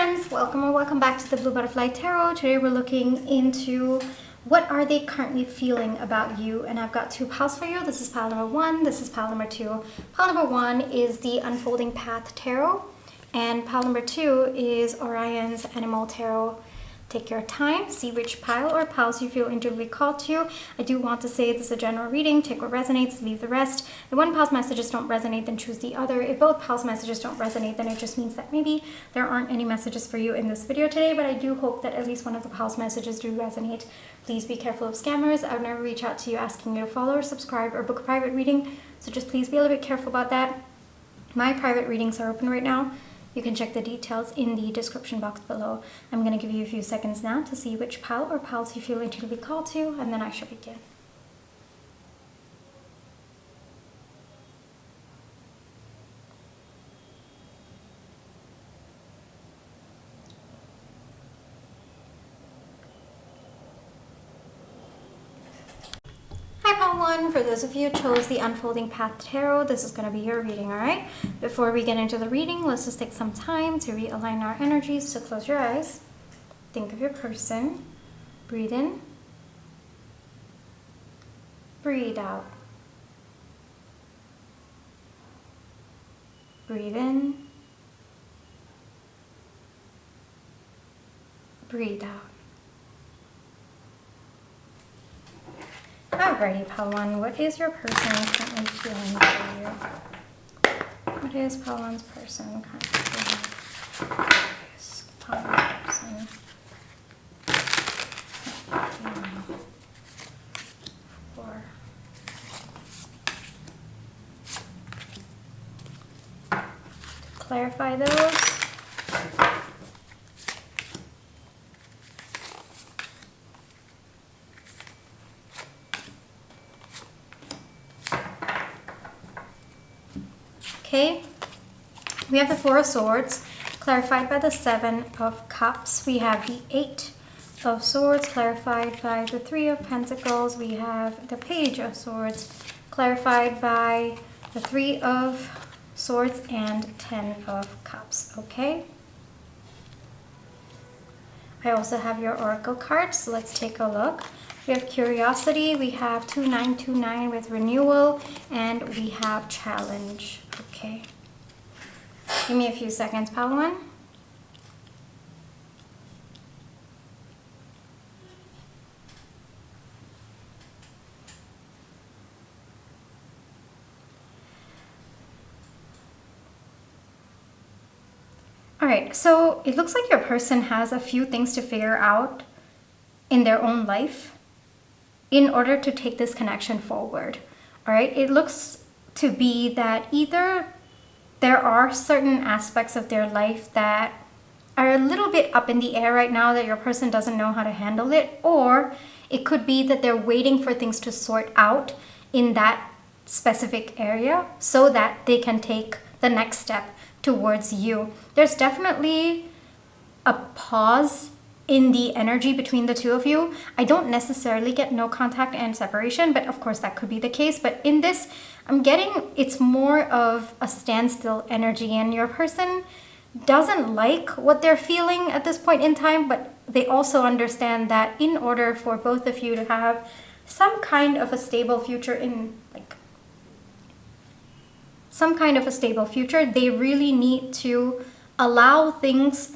friends, welcome or welcome back to the Blue Butterfly Tarot. Today we're looking into what are they currently feeling about you, and I've got two piles for you. This is pile number one, this is pile number two. Pile number one is the Unfolding Path Tarot, and pile number two is Orion's Animal Tarot. Take your time, see which pile or piles you feel intuitively called to. I do want to say this is a general reading. Take what resonates, leave the rest. If one pile's messages don't resonate, then choose the other. If both piles' messages don't resonate, then it just means that maybe there aren't any messages for you in this video today, but I do hope that at least one of the piles' messages do resonate. Please be careful of scammers. I would never reach out to you asking you to follow or subscribe or book a private reading, so just please be a little bit careful about that. My private readings are open right now. You can check the details in the description box below. I'm going to give you a few seconds now to see which pile or piles you feel intuitively called to, and then I shall begin. Pile 1, for those of you who chose the Unfolding Path Tarot, this is going to be your reading, alright? Before we get into the reading, let's just take some time to realign our energies. So close your eyes, think of your person, breathe in, breathe out, breathe in, breathe out. Alrighty, pile 1, what is your person currently feeling for you? What is pile 1's person currently feeling? Yes, pile 1 person. For. To clarify those. Okay, we have the Four of Swords, clarified by the Seven of Cups. We have the Eight of Swords, clarified by the Three of Pentacles. We have the Page of Swords, clarified by the Three of Swords and Ten of Cups, okay? I also have your Oracle cards, so let's take a look. We have Curiosity, we have 2929 with Renewal, and we have Challenge. Okay. Give me a few seconds, pile 1. Alright, so it looks like your person has a few things to figure out in their own life in order to take this connection forward. Alright, it looks to be that either there are certain aspects of their life that are a little bit up in the air right now that your person doesn't know how to handle it, or it could be that they're waiting for things to sort out in that specific area so that they can take the next step towards you. There's definitely a pause in the energy between the two of you. I don't necessarily get no contact and separation, but of course that could be the case. But in this, I'm getting it's more of a standstill energy, and your person doesn't like what they're feeling at this point in time, but they also understand that in order for both of you to have some kind of a stable future they really need to allow things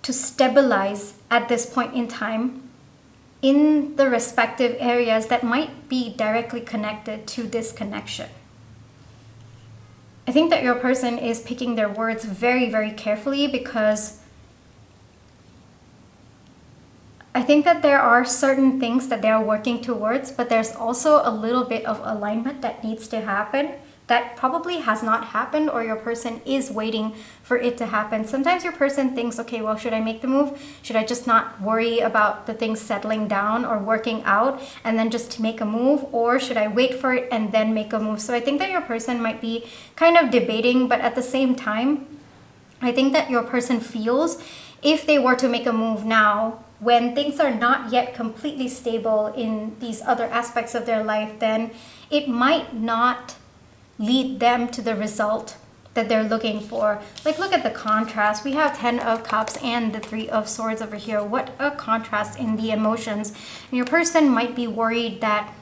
to stabilize at this point in time in the respective areas that might be directly connected to this connection. I think that your person is picking their words very, very carefully, because I think that there are certain things that they are working towards, but there's also a little bit of alignment that needs to happen that probably has not happened, or your person is waiting for it to happen. Sometimes your person thinks, okay, well, should I make the move? Should I just not worry about the things settling down or working out and then just make a move? Or should I wait for it and then make a move? So I think that your person might be kind of debating, but at the same time, I think that your person feels if they were to make a move now, when things are not yet completely stable in these other aspects of their life, then it might not lead them to the result that they're looking for. Like, look at the contrast. We have 10 of Cups and the 3 of Swords over here. What a contrast in the emotions. And your person might be worried that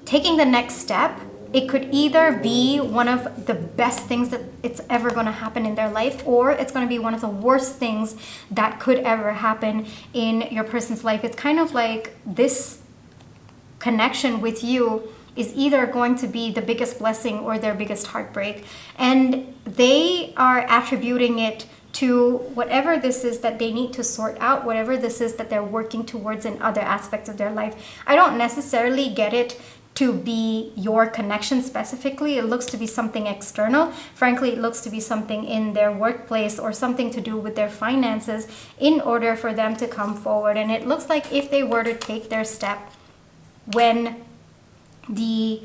taking the next step, it could either be one of the best things that it's ever going to happen in their life, or it's going to be one of the worst things that could ever happen in your person's life. It's kind of like this connection with you is either going to be the biggest blessing or their biggest heartbreak. And they are attributing it to whatever this is that they need to sort out, whatever this is that they're working towards in other aspects of their life. I don't necessarily get it to be your connection specifically. It looks to be something external. Frankly, it looks to be something in their workplace or something to do with their finances in order for them to come forward. And it looks like if they were to take their step when the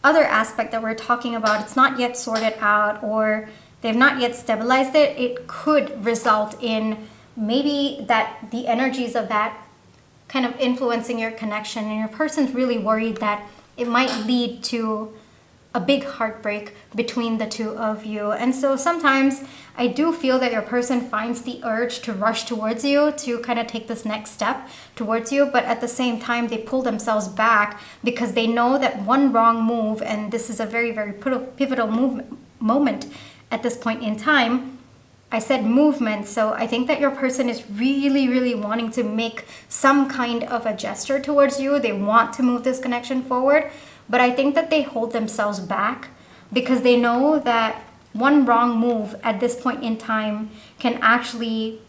other aspect that we're talking about, it's not yet sorted out or they've not yet stabilized it, it could result in maybe that the energies of that kind of influencing your connection, and your person's really worried that it might lead to a big heartbreak between the two of you. And so sometimes I do feel that your person finds the urge to rush towards you, to kind of take this next step towards you, but at the same time they pull themselves back because they know that one wrong move, and this is a very, very pivotal moment at this point in time. I said movement, so I think that your person is really, really wanting to make some kind of a gesture towards you. They want to move this connection forward, but I think that they hold themselves back because they know that one wrong move at this point in time can actually,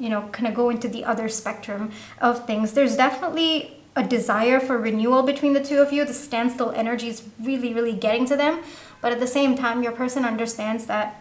you know, kind of go into the other spectrum of things. There's definitely a desire for renewal between the two of you. The standstill energy is really, really getting to them, but at the same time, your person understands that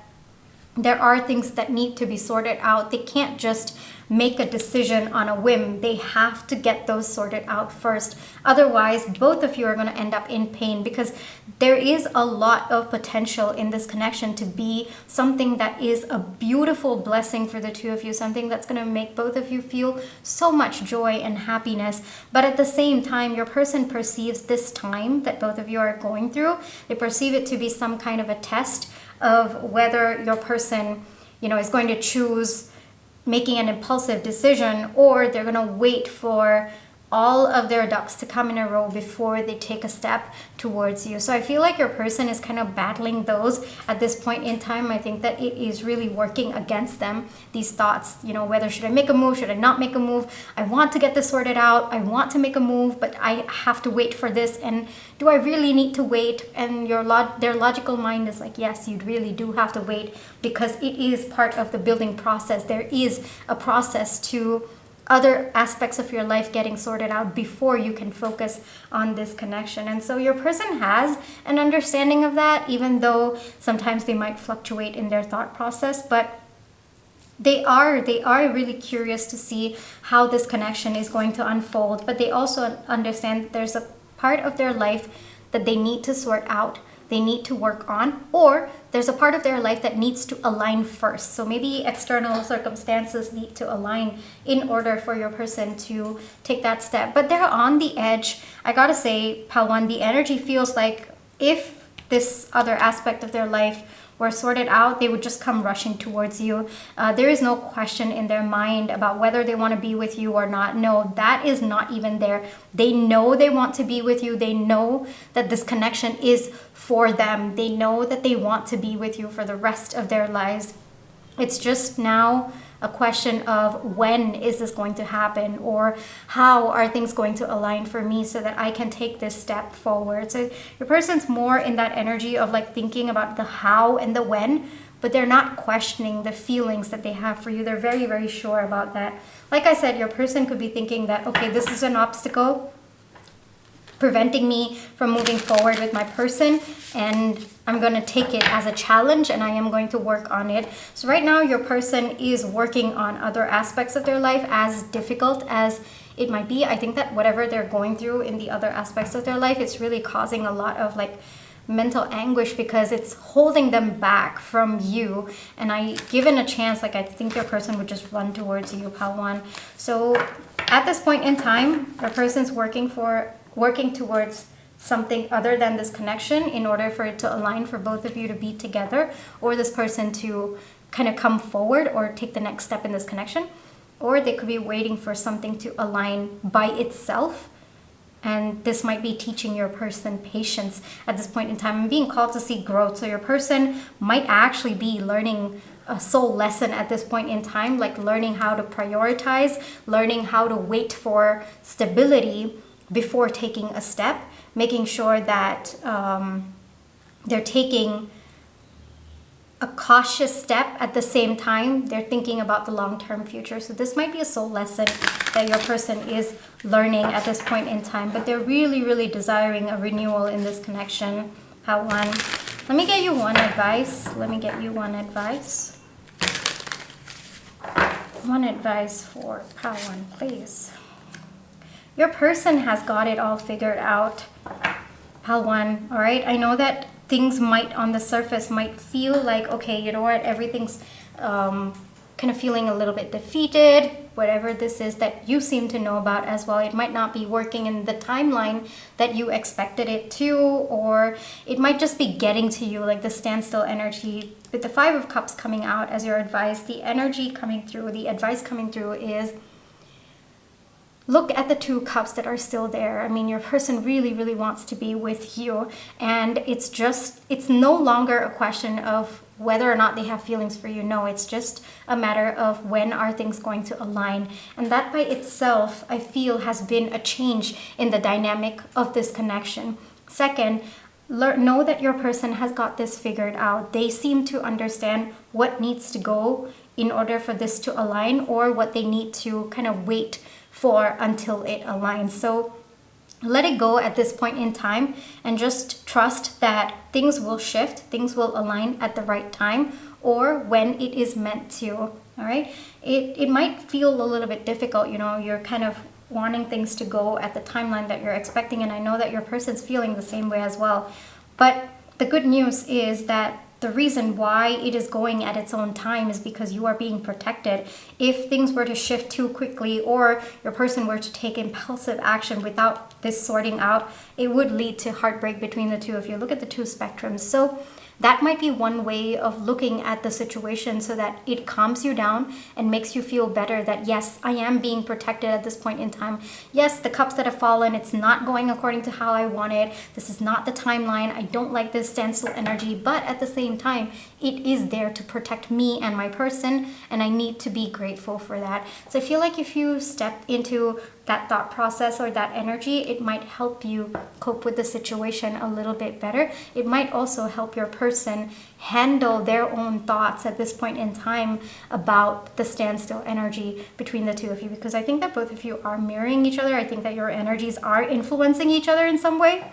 there are things that need to be sorted out. They can't just make a decision on a whim. They have to get those sorted out first. Otherwise, both of you are going to end up in pain, because there is a lot of potential in this connection to be something that is a beautiful blessing for the two of you, something that's going to make both of you feel so much joy and happiness. But at the same time, your person perceives this time that both of you are going through, they perceive it to be some kind of a test of whether your person, you know, is going to choose making an impulsive decision, or they're going to wait for all of their ducks to come in a row before they take a step towards you. So I feel like your person is kind of battling those at this point in time. I think that it is really working against them, these thoughts, you know, whether should I make a move, should I not make a move? I want to get this sorted out. I want to make a move, but I have to wait for this. And do I really need to wait? And their logical mind is like, yes, you really do have to wait, because it is part of the building process. There is a process to other aspects of your life getting sorted out before you can focus on this connection. And so your person has an understanding of that, even though sometimes they might fluctuate in their thought process, but they are really curious to see how this connection is going to unfold. But they also understand that there's a part of their life that they need to sort out, they need to work on, or there's a part of their life that needs to align first. So maybe external circumstances need to align in order for your person to take that step. But they're on the edge. I gotta say, Pawan, the energy feels like if this other aspect of their life were sorted out, they would just come rushing towards you. There is no question in their mind about whether they want to be with you or not. No, that is not even there. They know they want to be with you. They know that this connection is for them. They know that they want to be with you for the rest of their lives. It's just now a question of when is this going to happen, or how are things going to align for me so that I can take this step forward. So your person's more in that energy of like thinking about the how and the when, but they're not questioning the feelings that they have for you. They're very, very sure about that. Like I said, your person could be thinking that, okay, this is an obstacle preventing me from moving forward with my person, and I'm going to take it as a challenge and I am going to work on it. So right now your person is working on other aspects of their life, as difficult as it might be. I think that whatever they're going through in the other aspects of their life, it's really causing a lot of like mental anguish, because it's holding them back from you. And given a chance, like I think your person would just run towards you, Pawan. So at this point in time, your person's working towards something other than this connection in order for it to align for both of you to be together, or this person to kind of come forward or take the next step in this connection. Or they could be waiting for something to align by itself. And this might be teaching your person patience at this point in time and being called to see growth. So your person might actually be learning a soul lesson at this point in time, like learning how to prioritize, learning how to wait for stability before taking a step, making sure that they're taking a cautious step at the same time they're thinking about the long-term future. So this might be a soul lesson that your person is learning at this point in time, but they're really desiring a renewal in this connection. Pile 1. Let me get you one advice. One advice for Pile 1, please. Your person has got it all figured out. Pile 1, all right? I know that things might on the surface might feel like, okay, you know what, everything's kind of feeling a little bit defeated, whatever this is that you seem to know about as well. It might not be working in the timeline that you expected it to, or it might just be getting to you, like the standstill energy. With the 5 of Cups coming out as your advice, the energy coming through, the advice coming through is, look at the 2 cups that are still there. I mean, your person really wants to be with you, and it's no longer a question of whether or not they have feelings for you. No, it's just a matter of when are things going to align. And that by itself, I feel, has been a change in the dynamic of this connection. Second, know that your person has got this figured out. They seem to understand what needs to go in order for this to align, or what they need to kind of wait for until it aligns. So let it go at this point in time and just trust that things will shift, things will align at the right time, or when it is meant to. All right, it might feel a little bit difficult, you know, you're kind of wanting things to go at the timeline that you're expecting, and I know that your person's feeling the same way as well. But the good news is that the reason why it is going at its own time is because you are being protected. If things were to shift too quickly, or your person were to take impulsive action without this sorting out, it would lead to heartbreak between the two of you. Look at the 2 spectrums. So that might be one way of looking at the situation, so that it calms you down and makes you feel better that, yes, I am being protected at this point in time. Yes, the cups that have fallen, it's not going according to how I wanted. This is not the timeline. I don't like this standstill energy, but at the same time, it is there to protect me and my person, and I need to be grateful for that. So I feel like if you step into that thought process or that energy, it might help you cope with the situation a little bit better. It might also help your person handle their own thoughts at this point in time about the standstill energy between the 2 of you, because I think that both of you are mirroring each other. I think that your energies are influencing each other in some way.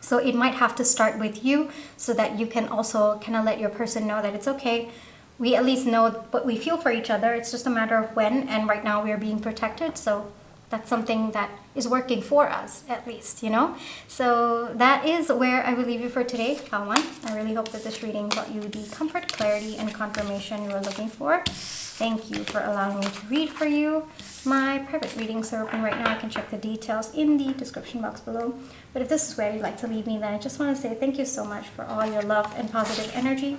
So it might have to start with you, so that you can also kind of let your person know that it's okay. We at least know what we feel for each other. It's just a matter of when, and right now we are being protected. So that's something that is working for us, at least, you know? So that is where I will leave you for today, Pile 1. I really hope that this reading brought you the comfort, clarity, and confirmation you were looking for. Thank you for allowing me to read for you. My private readings are open right now. I can check the details in the description box below. But if this is where you'd like to leave me, then I just want to say thank you so much for all your love and positive energy.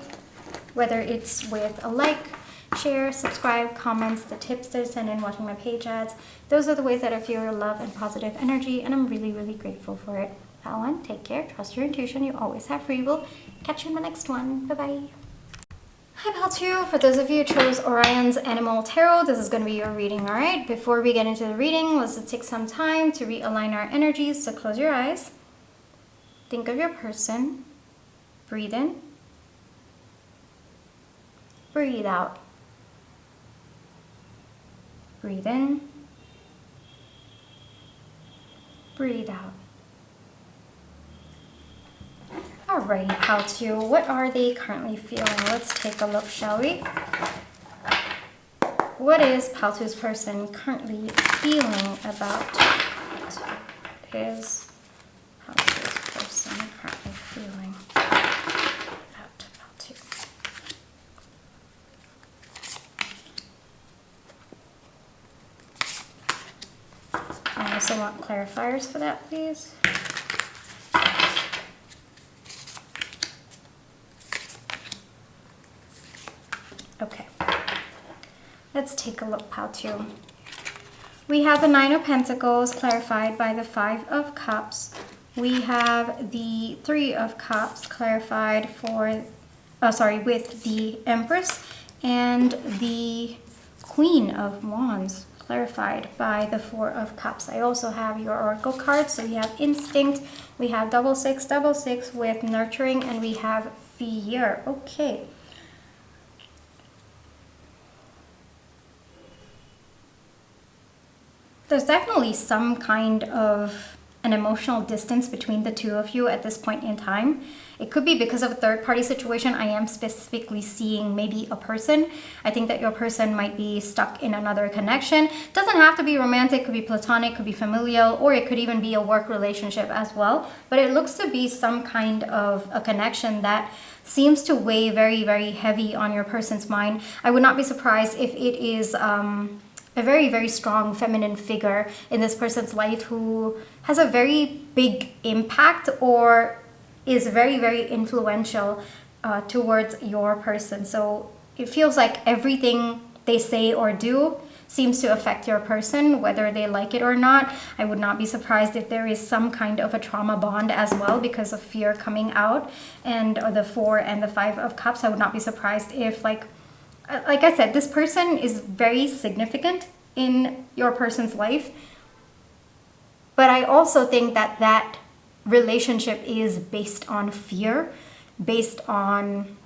Whether it's with a like, share, subscribe, comments, the tips that I send in, watching my page ads. Those are the ways that I feel your love and positive energy, and I'm really grateful for it. Pile 1, take care, trust your intuition, you always have free will. Catch you in the next one. Bye-bye. Hi Pile 2, for those of you who chose Orion's Animal Tarot, this is going to be your reading, alright? Before we get into the reading, let's just take some time to realign our energies. So close your eyes, think of your person, breathe in, breathe out. Breathe in, breathe out. Alrighty, Pile 2, what are they currently feeling? Let's take a look, shall we? What is Pile 2's person currently feeling about? What is Pile 2's person currently feeling about Pile 2? I also want clarifiers for that, please. Okay. Let's take a look, pile 2. We have the Nine of Pentacles clarified by the Five of Cups. We have the Three of Cups clarified for, with the Empress, and the Queen of Wands clarified by the Four of Cups. I also have your Oracle cards. So we have Instinct, we have double six with Nurturing, and we have Fear. Okay. There's definitely some kind of an emotional distance between the two of you at this point in time. It could be because of a third-party situation. I am specifically seeing maybe a person. I think that your person might be stuck in another connection. Doesn't have to be romantic, could be platonic, could be familial, or it could even be a work relationship as well. But it looks to be some kind of a connection that seems to weigh very, very heavy on your person's mind. I would not be surprised if it is a very, very strong feminine figure in this person's life who has a very big impact or is very, very influential towards your person. So it feels like everything they say or do seems to affect your person, whether they like it or not. I would not be surprised if there is some kind of a trauma bond as well because of fear coming out, and the Four and the Five of Cups. I would not be surprised if, like I said, this person is very significant in your person's life. But I also think that that relationship is based on fear, based on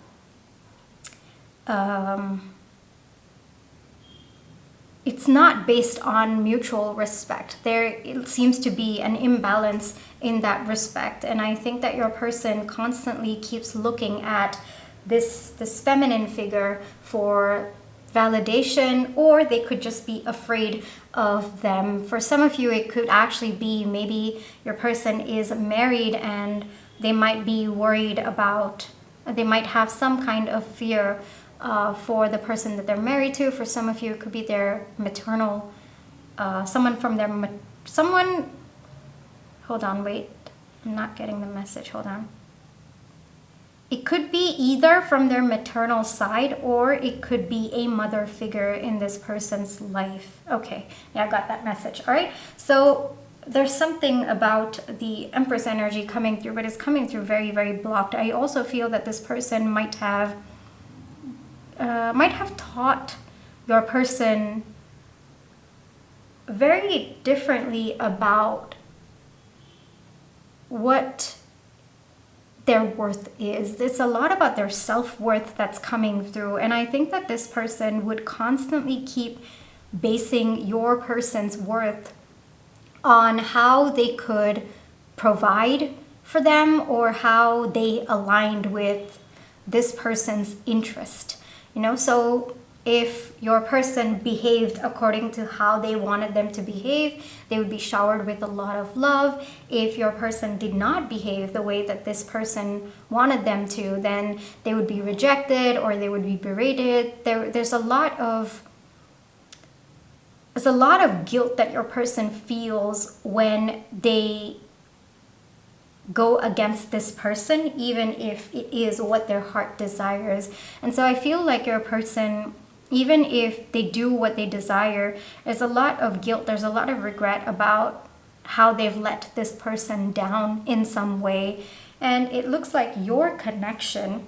it's not based on mutual respect. It seems to be an imbalance in that respect. And I think that your person constantly keeps looking at this feminine figure for validation, or they could just be afraid of them. For some of you, it could actually be maybe your person is married and they might be worried about, they might have some kind of fear for the person that they're married to. For some of you, it could be their maternal, someone, hold on, wait, I'm not getting the message, hold on. It could be either from their maternal side, or it could be a mother figure in this person's life. Okay, yeah, I got that message. All right, so there's something about the Empress energy coming through, but it's coming through very, very blocked. I also feel that this person might have taught your person very differently about what their worth is. It's a lot about their self-worth that's coming through. And I think that this person would constantly keep basing your person's worth on how they could provide for them or how they aligned with this person's interest. You know, so if your person behaved according to how they wanted them to behave, they would be showered with a lot of love. If your person did not behave the way that this person wanted them to, then they would be rejected or they would be berated. There's a lot of guilt that your person feels when they go against this person, even if it is what their heart desires. And so I feel like your person, even if they do what they desire, there's a lot of guilt, there's a lot of regret about how they've let this person down in some way. And it looks like your connection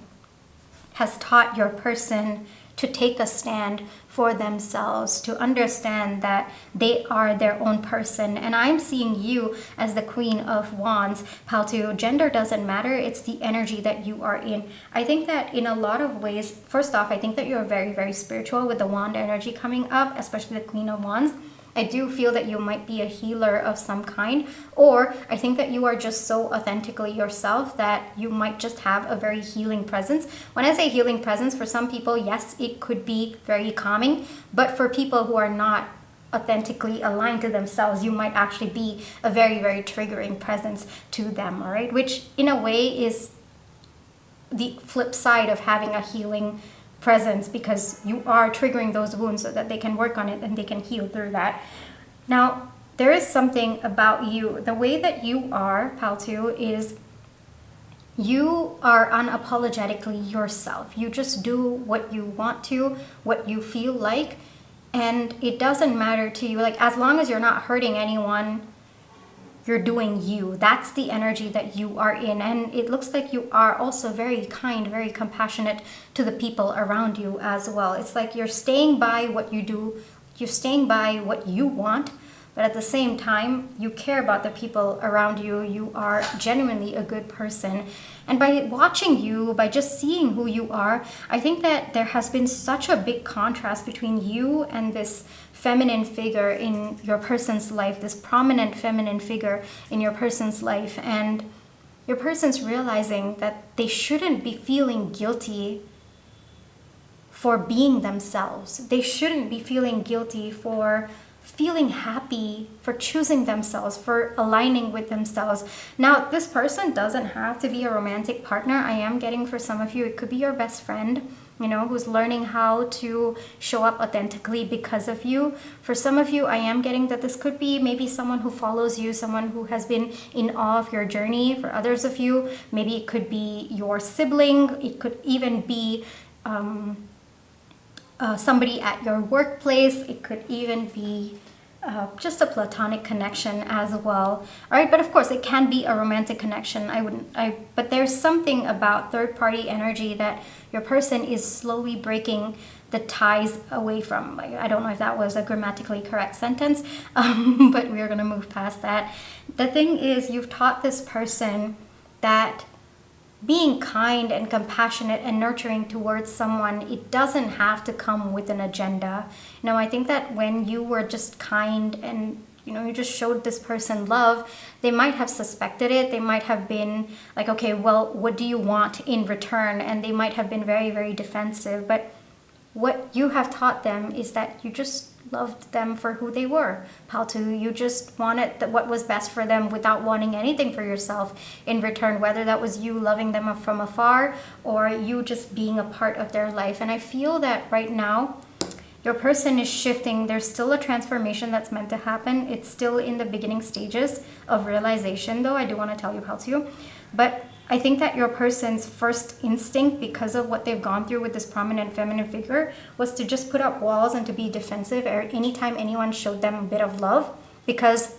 has taught your person to take a stand for themselves, to understand that they are their own person. And I'm seeing you as the Queen of Wands. Pal 2, gender doesn't matter. It's the energy that you are in. I think that in a lot of ways, first off, I think that you're very, very spiritual with the wand energy coming up, especially the Queen of Wands. I do feel that you might be a healer of some kind, or I think that you are just so authentically yourself that you might just have a very healing presence. When I say healing presence, for some people, yes, it could be very calming, but for people who are not authentically aligned to themselves, you might actually be a very, very triggering presence to them, all right? Which in a way is the flip side of having a healing presence, because you are triggering those wounds so that they can work on it and they can heal through that. Now, there is something about you. The way that you are, Pal 2, is You are unapologetically yourself. You just do what you want to, what you feel like, and it doesn't matter to you. Like, as long as you're not hurting anyone, you're doing you. That's the energy that you are in. And it looks like you are also very kind, very compassionate to the people around you as well. It's like you're staying by what you do, you're staying by what you want, but at the same time, you care about the people around you. You are genuinely a good person. And by watching you, by just seeing who you are, I think that there has been such a big contrast between you and this feminine figure in your person's life, this prominent feminine figure in your person's life. And your person's realizing that they shouldn't be feeling guilty for being themselves. They shouldn't be feeling guilty for feeling happy, for choosing themselves, for aligning with themselves. Now, this person doesn't have to be a romantic partner. I am getting, for some of you, it could be your best friend, who's learning how to show up authentically because of you. For some of you, I am getting that this could be maybe someone who follows you, someone who has been in awe of your journey. For others of you, maybe it could be your sibling. It could even be somebody at your workplace. It could even be just a platonic connection as well. All right, but of course it can be a romantic connection. But there's something about third-party energy that your person is slowly breaking the ties away from. I don't know if that was a grammatically correct sentence, but we're gonna move past that. The thing is, you've taught this person that being kind and compassionate and nurturing towards someone, it doesn't have to come with an agenda. I think that when you were just kind and you just showed this person love, they might have suspected it. They might have been like, okay, well, what do you want in return? And they might have been very, very defensive. But what you have taught them is that you just loved them for who they were. Paltu, you just wanted what was best for them without wanting anything for yourself in return, whether that was you loving them from afar or you just being a part of their life. And I feel that right now, your person is shifting. There's still a transformation that's meant to happen. It's still in the beginning stages of realization, though, I do want to tell you, Paltu. But I think that your person's first instinct, because of what they've gone through with this prominent feminine figure, was to just put up walls and to be defensive anytime anyone showed them a bit of love, because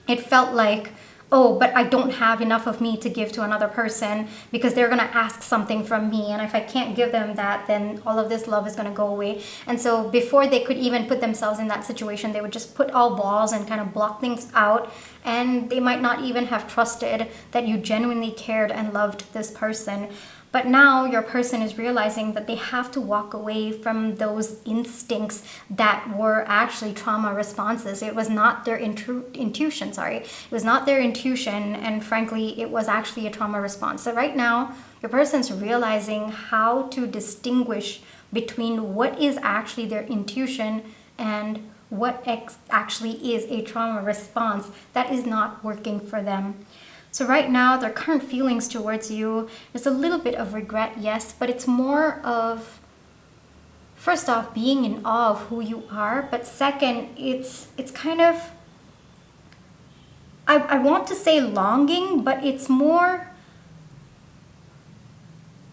it felt like, oh, but I don't have enough of me to give to another person because they're going to ask something from me. And if I can't give them that, then all of this love is going to go away. And so before they could even put themselves in that situation, they would just put all walls and kind of block things out. And they might not even have trusted that you genuinely cared and loved this person. But now your person is realizing that they have to walk away from those instincts that were actually trauma responses. It was not their intuition, It was not their intuition, and frankly, it was actually a trauma response. So right now, your person's realizing how to distinguish between what is actually their intuition and what actually is a trauma response that is not working for them. So right now, their current feelings towards you, there's a little bit of regret, yes, but it's more of, first off, being in awe of who you are, but second, it's kind of, I want to say longing, but it's more,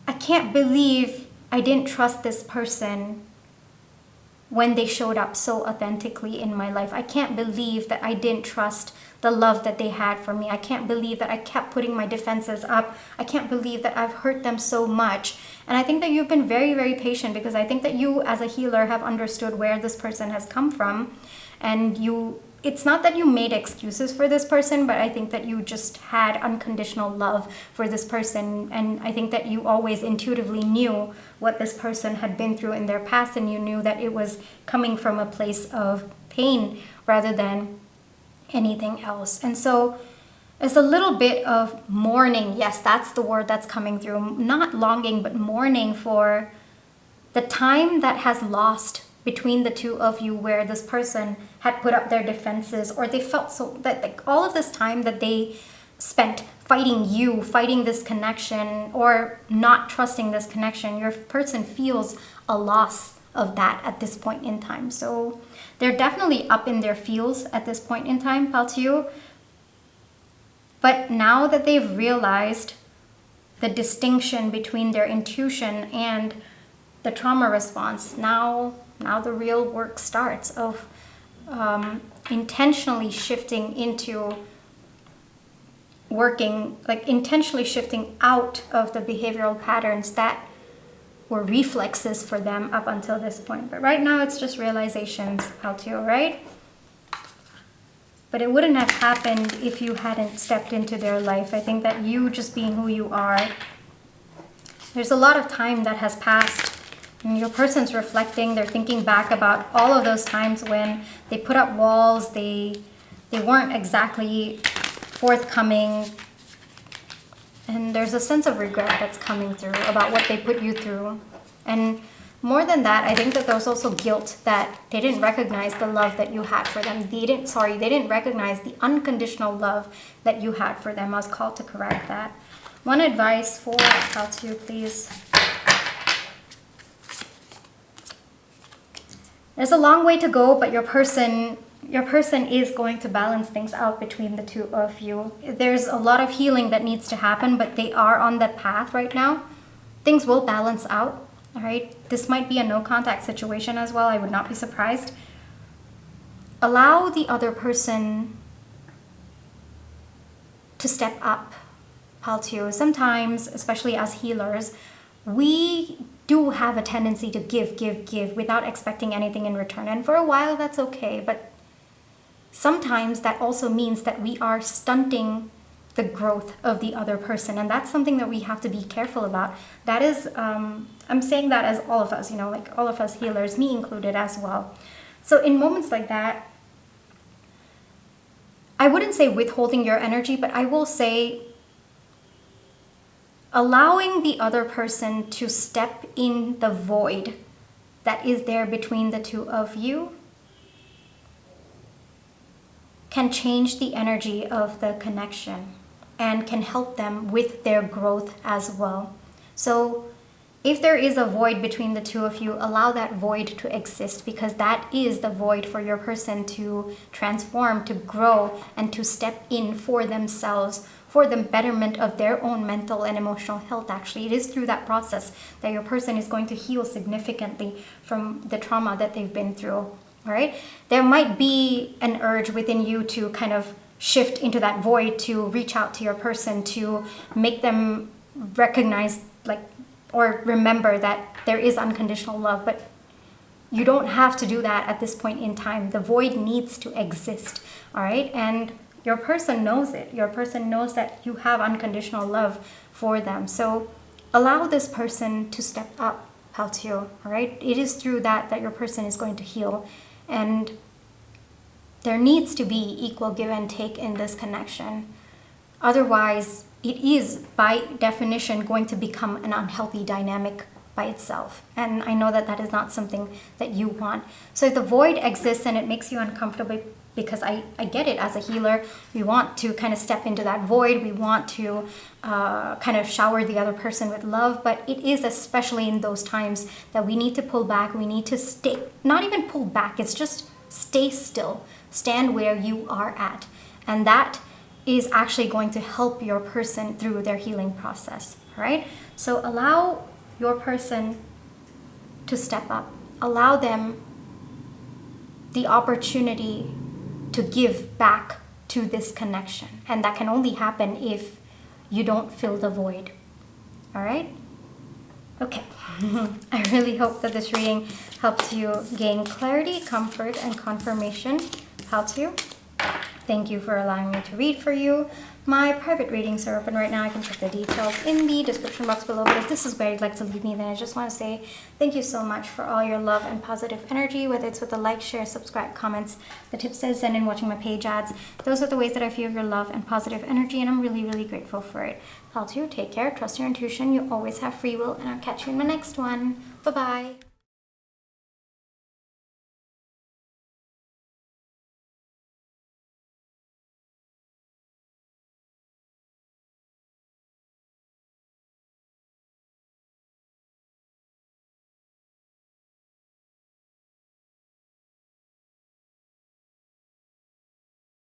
I can't believe I didn't trust this person when they showed up so authentically in my life. I can't believe that I didn't trust the love that they had for me. I can't believe that I kept putting my defenses up. I can't believe that I've hurt them so much. And I think that you've been very, very patient, because I think that you as a healer have understood where this person has come from. And it's not that you made excuses for this person, but I think that you just had unconditional love for this person. And I think that you always intuitively knew what this person had been through in their past, and you knew that it was coming from a place of pain rather than anything else. And so there's a little bit of mourning. Yes, that's the word that's coming through. Not longing, but mourning for the time that has lost between the two of you, where this person had put up their defenses, or they felt so that like all of this time that they spent fighting you, fighting this connection, or not trusting this connection, your person feels a loss of that at this point in time. So they're definitely up in their feels at this point in time, Paltu. But now that they've realized the distinction between their intuition and the trauma response. Now the real work starts of intentionally shifting into working, like intentionally shifting out of the behavioral patterns that were reflexes for them up until this point. But right now it's just realizations, Alto, right? But it wouldn't have happened if you hadn't stepped into their life. I think that you just being who you are, there's a lot of time that has passed. And your person's reflecting, they're thinking back about all of those times when they put up walls, they weren't exactly forthcoming. And there's a sense of regret that's coming through about what they put you through. And more than that, I think that there's also guilt that they didn't recognize the love that you had for them. They didn't recognize the unconditional love that you had for them. I was called to correct that. One advice for how to, please. There's a long way to go, but your person is going to balance things out between the two of you. There's a lot of healing that needs to happen, but they are on that path right now. Things will balance out, all right? This might be a no contact situation as well. I would not be surprised. Allow the other person to step up, Paltio. Sometimes, especially as healers, we do have a tendency to give without expecting anything in return. And for a while, that's okay. But sometimes that also means that we are stunting the growth of the other person. And that's something that we have to be careful about. That is, I'm saying that as all of us, you know, like all of us healers, me included as well. So in moments like that, I wouldn't say withholding your energy, but I will say allowing the other person to step in the void that is there between the two of you can change the energy of the connection and can help them with their growth as well. So if there is a void between the two of you, allow that void to exist, because that is the void for your person to transform, to grow, and to step in for themselves, for the betterment of their own mental and emotional health. Actually, it is through that process that your person is going to heal significantly from the trauma that they've been through. All right? There might be an urge within you to kind of shift into that void, to reach out to your person, to make them recognize, like, or remember that there is unconditional love. But you don't have to do that at this point in time. The void needs to exist. All right? And your person knows it. Your person knows that you have unconditional love for them. So allow this person to step up, Paltio, all right? It is through that your person is going to heal. And there needs to be equal give and take in this connection. Otherwise, it is, by definition, going to become an unhealthy dynamic by itself. And I know that that is not something that you want. So if the void exists and it makes you uncomfortable, because I get it, as a healer, we want to kind of step into that void. We want to kind of shower the other person with love. But it is especially in those times that we need to pull back. We need to stay, not even pull back. It's just stay still. Stand where you are at. And that is actually going to help your person through their healing process. All right? So allow your person to step up. Allow them the opportunity to give back to this connection. And that can only happen if you don't fill the void. All right? Okay. I really hope that this reading helps you gain clarity, comfort, and confirmation. Helps you. Thank you for allowing me to read for you. My private readings are open right now. I can check the details in the description box below. But if this is where you'd like to leave me, then I just want to say thank you so much for all your love and positive energy, whether it's with the like, share, subscribe, comments, the tips I send in, watching my page ads. Those are the ways that I feel your love and positive energy, and I'm really, really grateful for it. I'll take care, trust your intuition, you always have free will, and I'll catch you in my next one. Bye-bye.